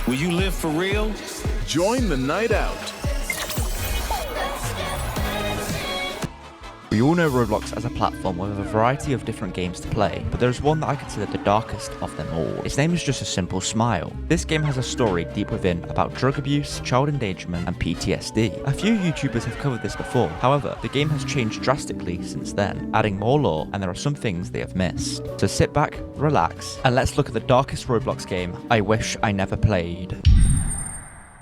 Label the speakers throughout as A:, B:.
A: Will you live for real?
B: Join the night out.
C: We all know Roblox as a platform with a variety of different games to play, but there is one that I consider the darkest of them all. Its name is just a simple smile. This game has a story deep within about drug abuse, child endangerment, and PTSD. A few YouTubers have covered this before, however, the game has changed drastically since then, adding more lore, and there are some things they have missed. So sit back, relax, and let's look at the darkest Roblox game I wish I never played.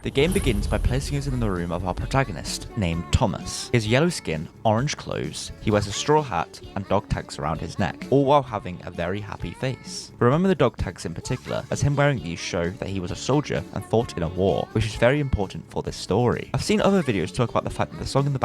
C: The game begins by placing us in the room of our protagonist, named Thomas. His yellow skin, orange clothes, he wears a straw hat and dog tags around his neck, all while having a very happy face. Remember the dog tags in particular, as him wearing these show that he was a soldier and fought in a war, which is very important for this story. I've seen other videos talk about the fact that the song in the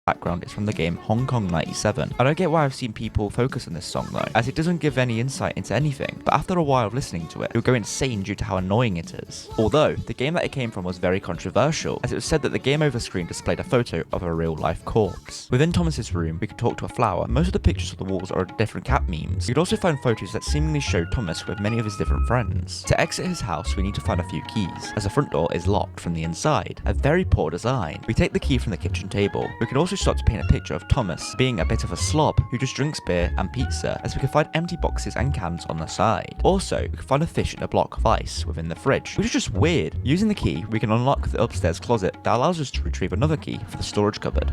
C: background is from the game Hong Kong 97. I don't get why I've seen people focus on this song though, as it doesn't give any insight into anything, but after a while of listening to it, you'll go insane due to how annoying it is. Although, the game that it came from was very controversial, as it was said that the game over screen displayed a photo of a real life corpse. Within Thomas's room, we could talk to a flower. Most of the pictures on the walls are different cat memes. You could also find photos that seemingly show Thomas with many of his different friends. To exit his house, we need to find a few keys, as the front door is locked from the inside. A very poor design. We take the key from the kitchen table. We can also start to paint a picture of Thomas being a bit of a slob who just drinks beer and pizza, as we can find empty boxes and cans on the side. Also, we can find a fish in a block of ice within the fridge, which is just weird. Using the key, we can unlock the upstairs closet that allows us to retrieve another key for the storage cupboard.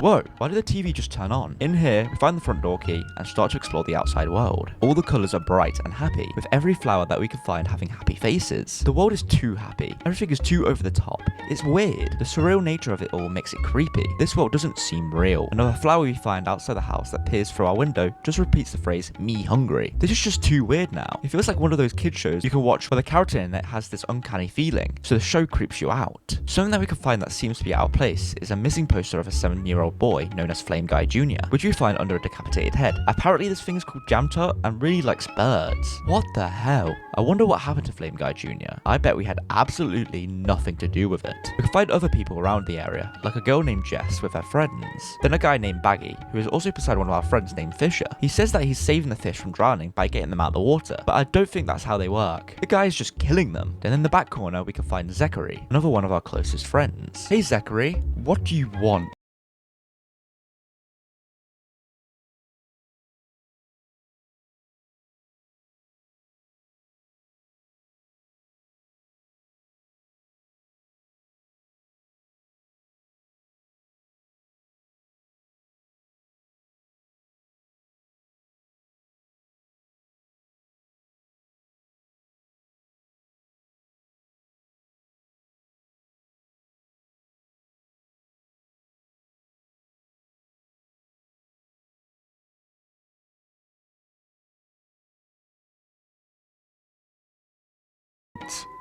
C: Whoa, why did the TV just turn on? In here, we find the front door key and start to explore the outside world. All the colours are bright and happy, with every flower that we can find having happy faces. The world is too happy. Everything is too over the top. It's weird. The surreal nature of it all makes it creepy. This world doesn't seem real. Another flower we find outside the house that peers through our window just repeats the phrase, "me hungry." This is just too weird now. It feels like one of those kid shows you can watch where the character in it has this uncanny feeling, so the show creeps you out. Something that we can find that seems to be out of place is a missing poster of a 7-year-old boy known as Flame Guy Jr., which we find under a decapitated head. Apparently this thing is called Jam Tart and really likes birds. What the hell? I wonder what happened to Flame Guy Jr. I bet we had absolutely nothing to do with it. We can find other people around the area, like a girl named Jess with her friends. Then a guy named Baggy, who is also beside one of our friends named Fisher. He says that he's saving the fish from drowning by getting them out of the water, but I don't think that's how they work. The guy is just killing them. Then in the back corner we can find Zachary, another one of our closest friends. Hey Zachary, what do you want?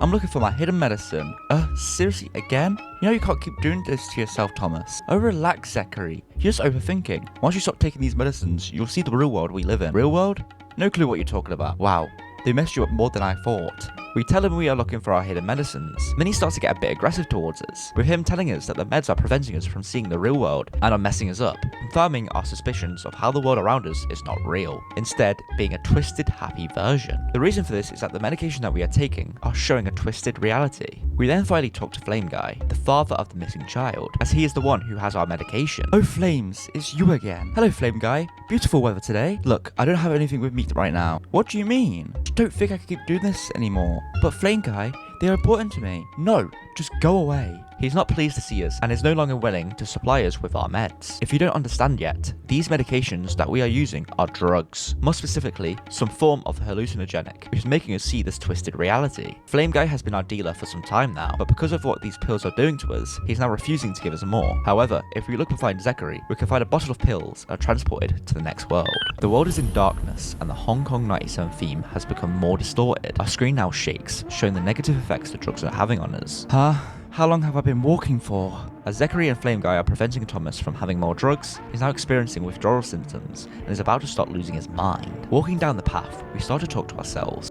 C: I'm looking for my hidden medicine. Seriously, again? You know you can't keep doing this to yourself, Thomas. Oh, relax, Zachary. You're just overthinking. Once you stop taking these medicines, you'll see the real world we live in. Real world? No clue what you're talking about. Wow. They messed you up more than I thought. We tell him we are looking for our hidden medicines. Then he starts to get a bit aggressive towards us, with him telling us that the meds are preventing us from seeing the real world and are messing us up, confirming our suspicions of how the world around us is not real, instead being a twisted, happy version. The reason for this is that the medication that we are taking are showing a twisted reality. We then finally talk to Flame Guy, the father of the missing child, as he is the one who has our medication. Oh Flames, it's you again. Hello Flame Guy. Beautiful weather today. Look, I don't have anything with me right now. What do you mean? I don't think I can keep doing this anymore. But Flame Guy, they are important to me. No, just go away. He's not pleased to see us and is no longer willing to supply us with our meds. If you don't understand yet, these medications that we are using are drugs. More specifically, some form of hallucinogenic, which is making us see this twisted reality. Flame Guy has been our dealer for some time now, but because of what these pills are doing to us, he's now refusing to give us more. However, if we look and find Zachary, we can find a bottle of pills and are transported to the next world. The world is in darkness and the Hong Kong 97 theme has become more distorted. Our screen now shakes, showing the negative effects the drugs are having on us. How long have I been walking for? As Zachary and Flame Guy are preventing Thomas from having more drugs, he's now experiencing withdrawal symptoms and is about to start losing his mind. Walking down the path, we start to talk to ourselves.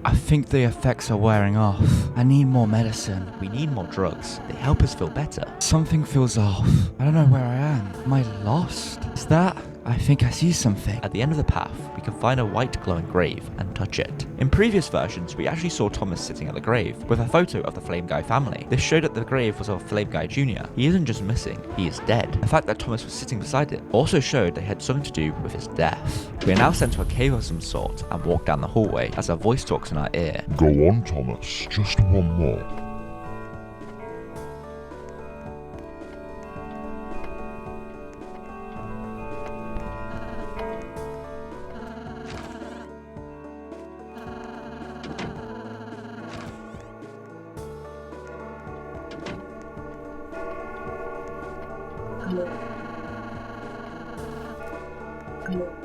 C: I think the effects are wearing off. I need more medicine. We need more drugs. They help us feel better. Something feels off. I don't know where I am. Am I lost? Is that? I think I see something. At the end of the path, we can find a white glowing grave and touch it. In previous versions, we actually saw Thomas sitting at the grave with a photo of the Flame Guy family. This showed that the grave was of Flame Guy Jr. He isn't just missing, he is dead. The fact that Thomas was sitting beside it also showed they had something to do with his death. We are now sent to a cave of some sort and walk down the hallway as a voice talks in our ear.
A: Go on, Thomas. Just one more.
D: Hello.